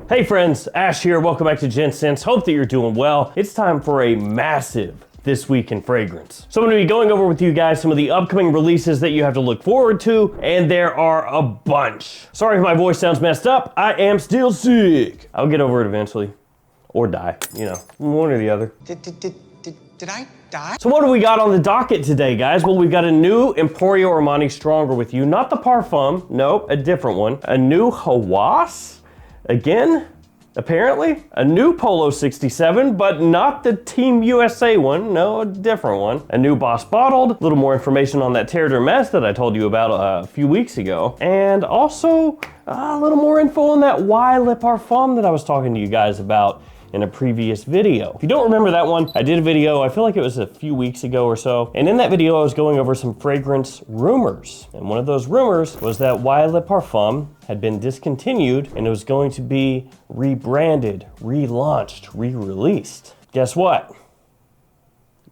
Hey friends, Ash here. Welcome back to Gents. Hope that you're doing well. It's time for a massive This Week in Fragrance. So I'm going to be going over with you guys some of the upcoming releases that you have to look forward to, and there are a bunch. Sorry if my voice sounds messed up. I am still sick. I'll get over it eventually. Or die, you know, one or the other. Did I die? So what do we got on the docket today, guys? Well, we've got a new Emporio Armani Stronger with You. Not the Parfum, nope, a different one. A new Hawas. Again, apparently, a new Polo 67, but not the Team USA one, no, a different one. A new Boss Bottled, a little more information on that Terre d'Hermes that I told you about a few weeks ago, and also a little more info on that Y Le Parfum that I was talking to you guys about in a previous video. If you don't remember that one, I did a video, I feel like it was a few weeks ago or so, and in that video I was going over some fragrance rumors, and one of those rumors was that Y Le Parfum had been discontinued and it was going to be rebranded, relaunched, re-released. Guess what?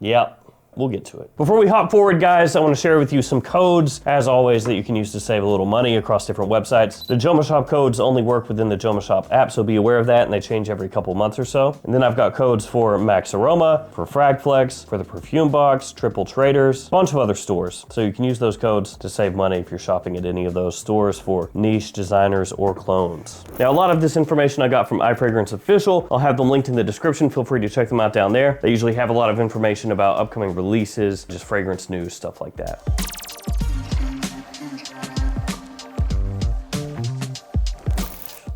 Yep. We'll get to it. Before we hop forward, guys, I want to share with you some codes, as always, that you can use to save a little money across different websites. The JOMASHOP codes only work within the JOMASHOP app, so be aware of that, and they change every couple months or so. And then I've got codes for Max Aroma, for Fragflex, for the Perfume Box, Triple Traders, a bunch of other stores. So you can use those codes to save money if you're shopping at any of those stores for niche designers or clones. Now, a lot of this information I got from iFragrance Official. I'll have them linked in the description. Feel free to check them out down there. They usually have a lot of information about upcoming releases, just fragrance news, stuff like that.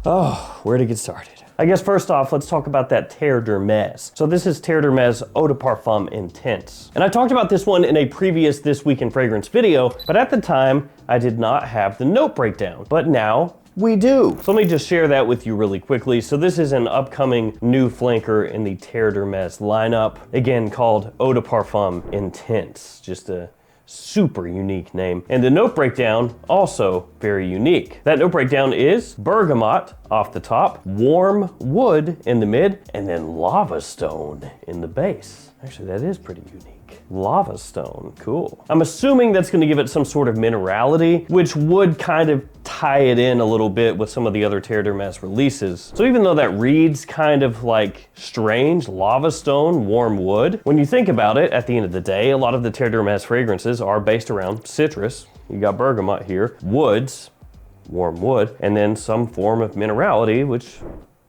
Oh, where to get started? I guess first off, let's talk about that Terre d'Hermes. So this is Terre d'Hermes Eau de Parfum Intense. And I talked about this one in a previous This Week in Fragrance video, but at the time, I did not have the note breakdown. But now, we do. So let me just share that with you really quickly. So this is an upcoming new flanker in the Terre d'Hermes lineup, again called Eau de Parfum Intense, just a super unique name. And the note breakdown, also very unique. That note breakdown is bergamot off the top, warm wood in the mid, and then lava stone in the base. Actually, that is pretty unique. Lava stone, cool. I'm assuming that's gonna give it some sort of minerality, which would kind of tie it in a little bit with some of the other Terre d'Hermes releases. So even though that reads kind of like strange, lava stone, warm wood, when you think about it, at the end of the day, a lot of the Terre d'Hermes fragrances are based around citrus. You got bergamot here, woods, warm wood, and then some form of minerality, which,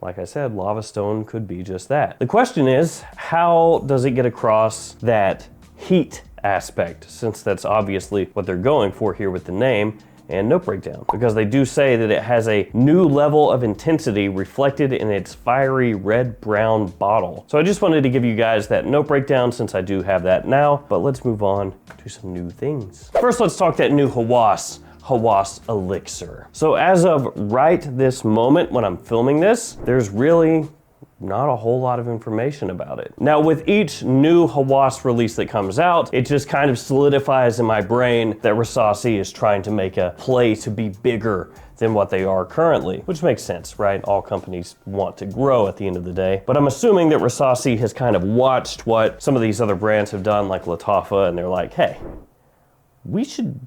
like I said, lava stone could be just that. The question is, how does it get across that heat aspect, since that's obviously what they're going for here with the name and note breakdown? Because they do say that it has a new level of intensity reflected in its fiery red-brown bottle. So I just wanted to give you guys that note breakdown since I do have that now, but let's move on to some new things. First, let's talk that new Hawas Elixir. So as of right this moment when I'm filming this, there's really not a whole lot of information about it. Now, with each new Hawas release that comes out, it just kind of solidifies in my brain that Rasasi is trying to make a play to be bigger than what they are currently, which makes sense, right? All companies want to grow at the end of the day. But I'm assuming that Rasasi has kind of watched what some of these other brands have done, like Lattafa, and they're like, hey, we should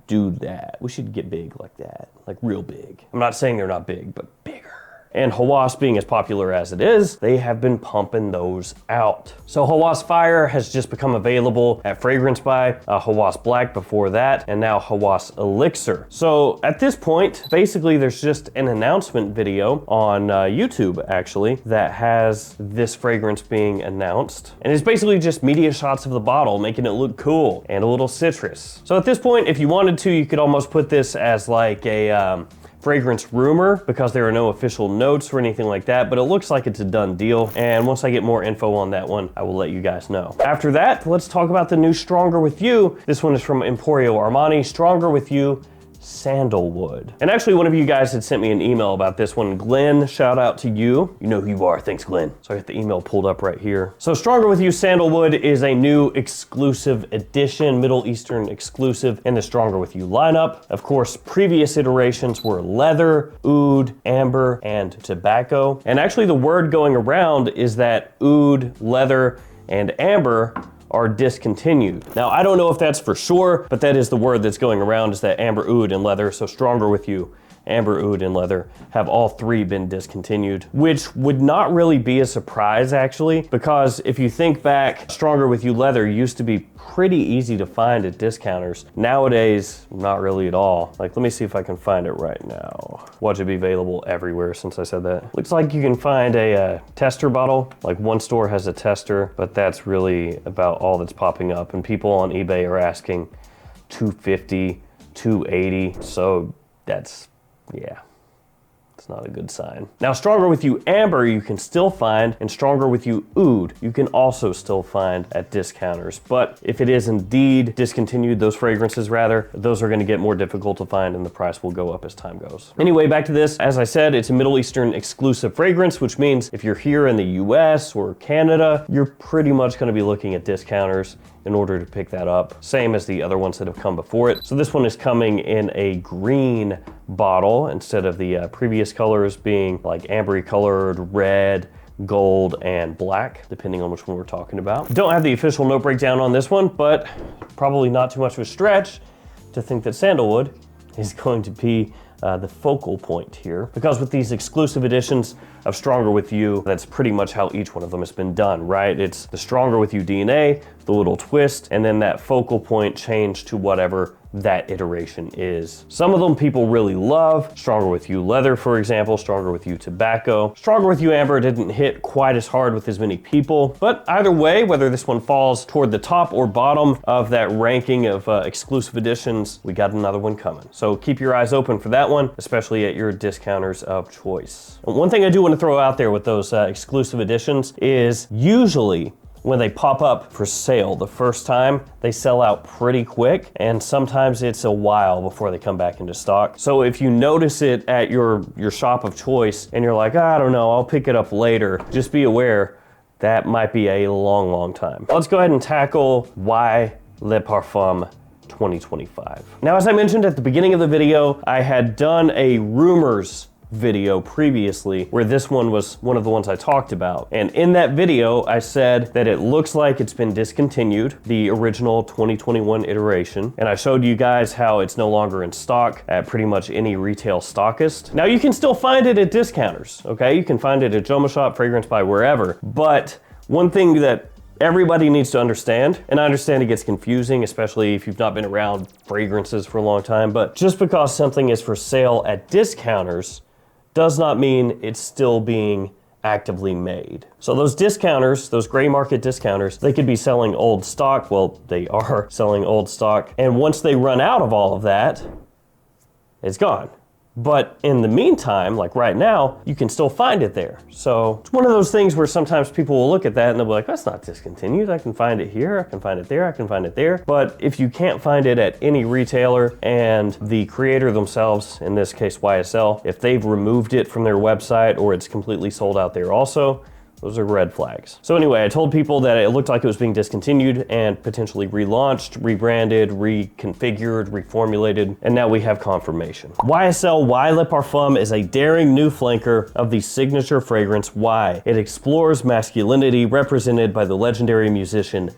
do that. We should get big like that, like real big. I'm not saying they're not big, but bigger. And Hawas being as popular as it is, they have been pumping those out. So Hawas Fire has just become available at Fragrance Buy, Hawas Black before that, and now Hawas Elixir. So at this point, basically there's just an announcement video on YouTube actually that has this fragrance being announced. And it's basically just media shots of the bottle, making it look cool and a little citrus. So at this point, if you wanted to, you could almost put this as like a fragrance rumor, because there are no official notes or anything like that, but it looks like it's a done deal. And once I get more info on that one, I will let you guys know. After that, let's talk about the new Stronger With You. This one is from Emporio Armani, Stronger With You Sandalwood. And actually one of you guys had sent me an email about this one. Glenn, shout out to you. You know who you are, thanks Glenn. So I got the email pulled up right here. So Stronger With You Sandalwood is a new exclusive edition, Middle Eastern exclusive in the Stronger With You lineup. Of course, previous iterations were leather, oud, amber, and tobacco. And actually the word going around is that oud, leather, and amber are discontinued. Now, I don't know if that's for sure, but that is the word that's going around, is that amber, oud, and leather, so Stronger With You amber, oud, and leather have all three been discontinued, which would not really be a surprise actually, because if you think back, Stronger With You leather used to be pretty easy to find at discounters. Nowadays, not really at all. Like, let me see if I can find it right now. Watch it be available everywhere since I said that. Looks like you can find a tester bottle. Like, one store has a tester, but that's really about all that's popping up. And people on eBay are asking $250, $280. So that's, yeah. It's not a good sign. Now, Stronger With You Amber you can still find, and Stronger With You Oud you can also still find at discounters. But if it is indeed discontinued, those fragrances rather, those are gonna get more difficult to find and the price will go up as time goes. Anyway, back to this. As I said, it's a Middle Eastern exclusive fragrance, which means if you're here in the US or Canada, you're pretty much gonna be looking at discounters in order to pick that up. Same as the other ones that have come before it. So this one is coming in a green bottle instead of the previous colors being like ambery colored, red, gold, and black, depending on which one we're talking about. Don't have the official note breakdown on this one, but probably not too much of a stretch to think that Sandalwood is going to be the focal point here, because with these exclusive editions of Stronger With You, that's pretty much how each one of them has been done, right? It's the Stronger With You DNA, the little twist, and then that focal point change to whatever that iteration is. Some of them people really love. Stronger With You Leather, for example, Stronger With You Tobacco. Stronger With You Amber didn't hit quite as hard with as many people, but either way, whether this one falls toward the top or bottom of that ranking of exclusive editions, we got another one coming. So keep your eyes open for that one, especially at your discounters of choice. And one thing I do want to throw out there with those exclusive editions is usually when they pop up for sale the first time, they sell out pretty quick, and sometimes it's a while before they come back into stock. So if you notice it at your shop of choice and you're like, I don't know, I'll pick it up later, just be aware that might be a long, long time. Let's go ahead and tackle why Le Parfum 2025. Now, as I mentioned at the beginning of the video, I had done a rumors video previously where this one was one of the ones I talked about. And in that video, I said that it looks like it's been discontinued, the original 2021 iteration. And I showed you guys how it's no longer in stock at pretty much any retail stockist. Now you can still find it at discounters, okay? You can find it at JOMASHOP, Fragrance Buy, wherever. But one thing that everybody needs to understand, and I understand it gets confusing, especially if you've not been around fragrances for a long time, but just because something is for sale at discounters does not mean it's still being actively made. So those discounters, those gray market discounters, they could be selling old stock. Well, they are selling old stock. And once they run out of all of that, it's gone. But in the meantime, like right now, you can still find it there. So it's one of those things where sometimes people will look at that and they'll be like, that's not discontinued. I can find it here, I can find it there, I can find it there. But if you can't find it at any retailer and the creator themselves, in this case YSL, if they've removed it from their website or it's completely sold out there also, those are red flags. So anyway, I told people that it looked like it was being discontinued and potentially relaunched, rebranded, reconfigured, reformulated, and now we have confirmation. YSL Y Le Parfum is a daring new flanker of the signature fragrance Y. It explores masculinity represented by the legendary musician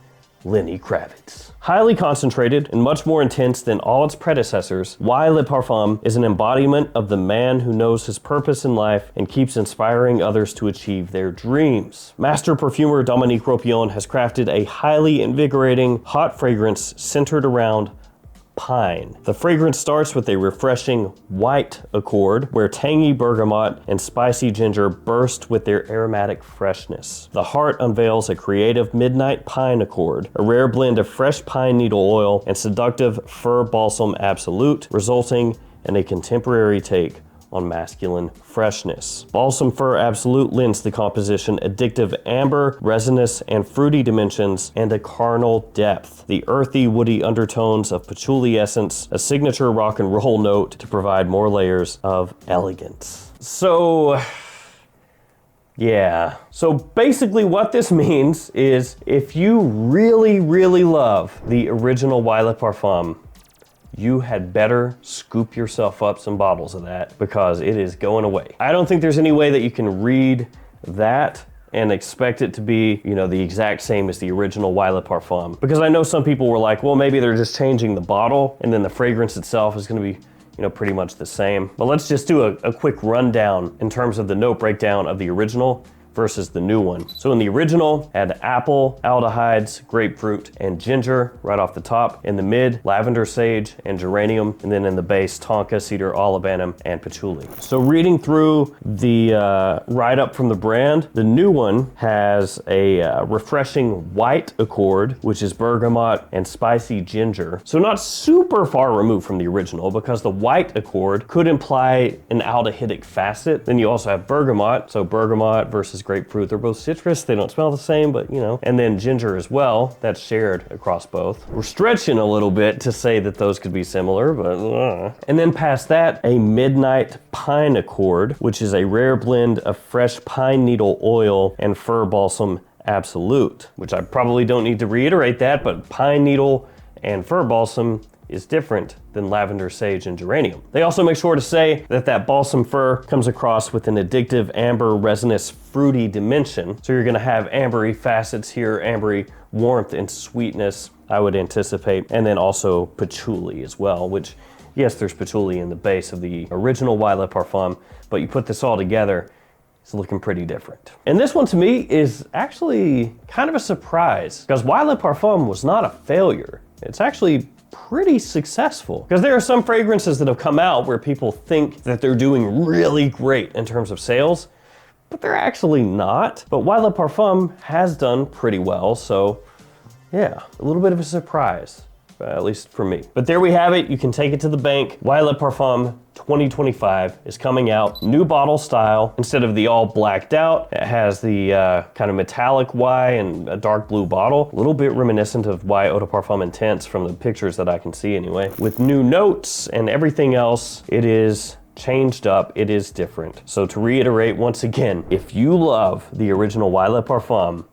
Lenny Kravitz. Highly concentrated and much more intense than all its predecessors, Y Le Parfum is an embodiment of the man who knows his purpose in life and keeps inspiring others to achieve their dreams. Master perfumer Dominique Ropion has crafted a highly invigorating, hot fragrance centered around pine. The fragrance starts with a refreshing white accord where tangy bergamot and spicy ginger burst with their aromatic freshness. The heart unveils a creative midnight pine accord, a rare blend of fresh pine needle oil and seductive fir balsam absolute, resulting in a contemporary take on masculine freshness. Balsam Fir Absolute lends the composition addictive amber, resinous, and fruity dimensions and a carnal depth. The earthy, woody undertones of patchouli essence, a signature rock and roll note to provide more layers of elegance. So, yeah. So basically what this means is if you really, really love the original Y Le Parfum, you had better scoop yourself up some bottles of that because it is going away. I don't think there's any way that you can read that and expect it to be, you know, the exact same as the original Y Le Parfum. Because I know some people were like, well, maybe they're just changing the bottle and then the fragrance itself is gonna be, you know, pretty much the same. But let's just do a quick rundown in terms of the note breakdown of the original versus the new one. So in the original, had apple, aldehydes, grapefruit, and ginger right off the top. In the mid, lavender, sage, and geranium. And then in the base, tonka, cedar, olibanum, and patchouli. So reading through the write-up from the brand, the new one has a refreshing white accord, which is bergamot and spicy ginger. So not super far removed from the original, because the white accord could imply an aldehydic facet. Then you also have bergamot, so bergamot versus grapefruit. They're both citrus. They don't smell the same, but you know. And then ginger as well. That's shared across both. We're stretching a little bit to say that those could be similar, but And then past that, a midnight pine accord, which is a rare blend of fresh pine needle oil and fir balsam absolute, which I probably don't need to reiterate that, but pine needle and fir balsam is different than lavender, sage, and geranium. They also make sure to say that that balsam fir comes across with an addictive amber resinous fruity dimension. So you're gonna have ambery facets here, ambery warmth and sweetness, I would anticipate. And then also patchouli as well, which, yes, there's patchouli in the base of the original Violet Parfum, but you put this all together, it's looking pretty different. And this one to me is actually kind of a surprise, because Violet Parfum was not a failure. It's actually pretty successful, because there are some fragrances that have come out where people think that they're doing really great in terms of sales, but they're actually not. But Violet Parfum has done pretty well, so yeah, a little bit of a surprise, at least for me. But there we have it. You can take it to the bank. Violet Parfum 2025 is coming out. New bottle style. Instead of the all blacked out, it has the kind of metallic Y and a dark blue bottle. A little bit reminiscent of Y Eau de Parfum Intense from the pictures that I can see anyway. With new notes and everything else, it is changed up, it is different. So to reiterate once again, if you love the original Violet Parfum,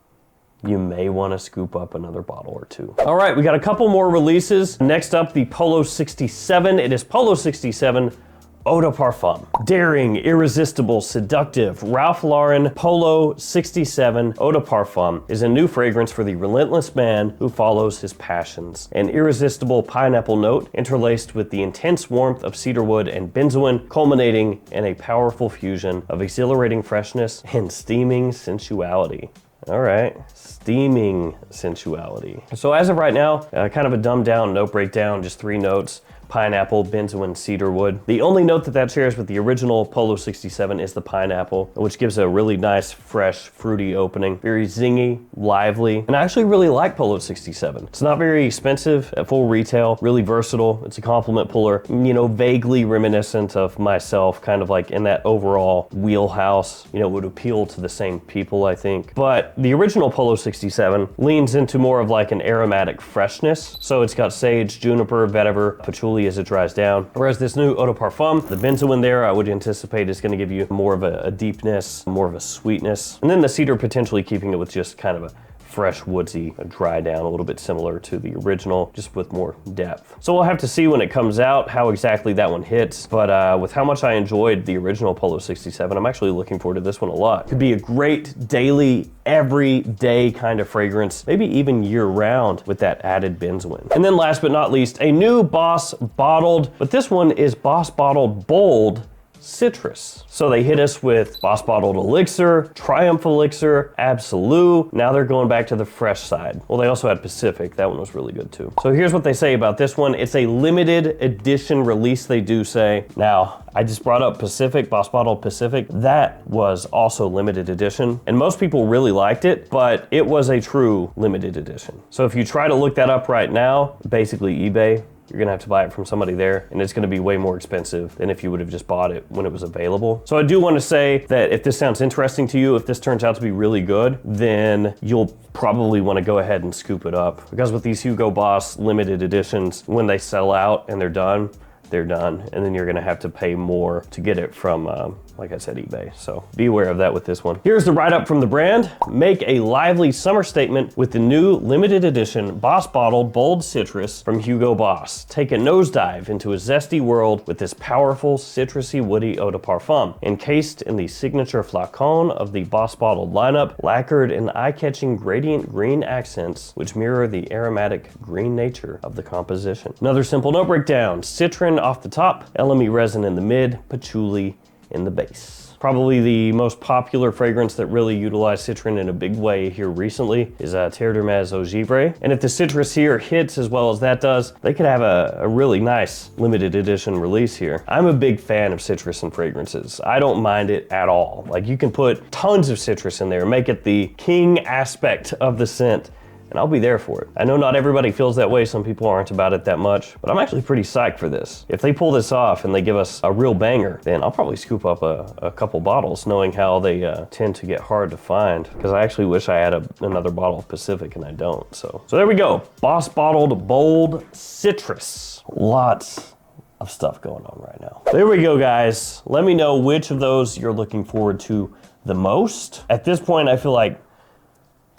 you may want to scoop up another bottle or two. All right, we got a couple more releases. Next up, the Polo 67. It is Polo 67 Eau de Parfum. Daring, irresistible, seductive, Ralph Lauren Polo 67 Eau de Parfum is a new fragrance for the relentless man who follows his passions. An irresistible pineapple note interlaced with the intense warmth of cedarwood and benzoin, culminating in a powerful fusion of exhilarating freshness and steaming sensuality. All right, steaming sensuality. So as of right now, kind of a dumbed down note breakdown, just 3 notes. Pineapple, benzoin, cedarwood. The only note that shares with the original Polo 67 is the pineapple, which gives a really nice, fresh, fruity opening. Very zingy, lively, and I actually really like Polo 67. It's not very expensive at full retail, really versatile. It's a compliment puller, you know, vaguely reminiscent of myself, kind of like in that overall wheelhouse, you know, would appeal to the same people, I think. But the original Polo 67 leans into more of like an aromatic freshness. So it's got sage, juniper, vetiver, patchouli as it dries down. Whereas this new Eau de Parfum, the benzoin there, I would anticipate is gonna give you more of a deepness, more of a sweetness. And then the cedar potentially keeping it with just kind of a fresh, woodsy, dry down, a little bit similar to the original, just with more depth. So we'll have to see when it comes out how exactly that one hits, but with how much I enjoyed the original Polo 67, I'm actually looking forward to this one a lot. Could be a great daily, everyday kind of fragrance, maybe even year-round with that added benzoin. And then last but not least, a new Boss Bottled, but this one is Boss Bottled Bold Citrus. So they hit us with Boss Bottled Elixir, Triumph Elixir, Absolute. Now they're going back to the fresh side. Well, they also had Pacific. That one was really good too. So here's what they say about this one. It's a limited edition release, they do say. Now, I just brought up Pacific, Boss Bottled Pacific. That was also limited edition, and most people really liked it, but it was a true limited edition. So if you try to look that up right now, basically eBay, you're gonna have to buy it from somebody there, and it's gonna be way more expensive than if you would have just bought it when it was available. So I do want to say that if this sounds interesting to you, if this turns out to be really good, then you'll probably want to go ahead and scoop it up. Because with these Hugo Boss limited editions, when they sell out and they're done, and then you're gonna have to pay more to get it from like I said, eBay. So be aware of that with this one. Here's the write-up from the brand. Make a lively summer statement with the new limited edition Boss Bottle Bold Citrus from Hugo Boss. Take a nosedive into a zesty world with this powerful citrusy woody eau de parfum, encased in the signature flacon of the Boss Bottle lineup, lacquered in eye-catching gradient green accents which mirror the aromatic green nature of the composition. Another simple note breakdown: citron off the top, LME resin in the mid, patchouli in the base. Probably the most popular fragrance that really utilized citron in a big way here recently is Terre d'Hermès Eau Givre. And if the citrus here hits as well as that does, they could have a really nice limited edition release here. I'm a big fan of citrus in fragrances. I don't mind it at all. Like, you can put tons of citrus in there, make it the king aspect of the scent, and I'll be there for it. I know not everybody feels that way. Some people aren't about it that much, but I'm actually pretty psyched for this. If they pull this off and they give us a real banger, then I'll probably scoop up a couple bottles, knowing how they tend to get hard to find, because I actually wish I had another bottle of Pacific and I don't. So there we go. Boss Bottled Bold Citrus. Lots of stuff going on right now. There we go, guys. Let me know which of those you're looking forward to the most. At this point, I feel like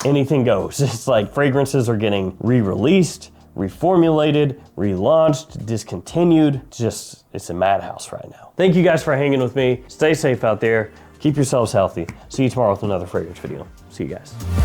anything goes. It's like fragrances are getting re-released, reformulated, relaunched, discontinued. It's a madhouse right now. Thank you guys for hanging with me. Stay safe out there. Keep yourselves healthy. See you tomorrow with another fragrance video. See you guys.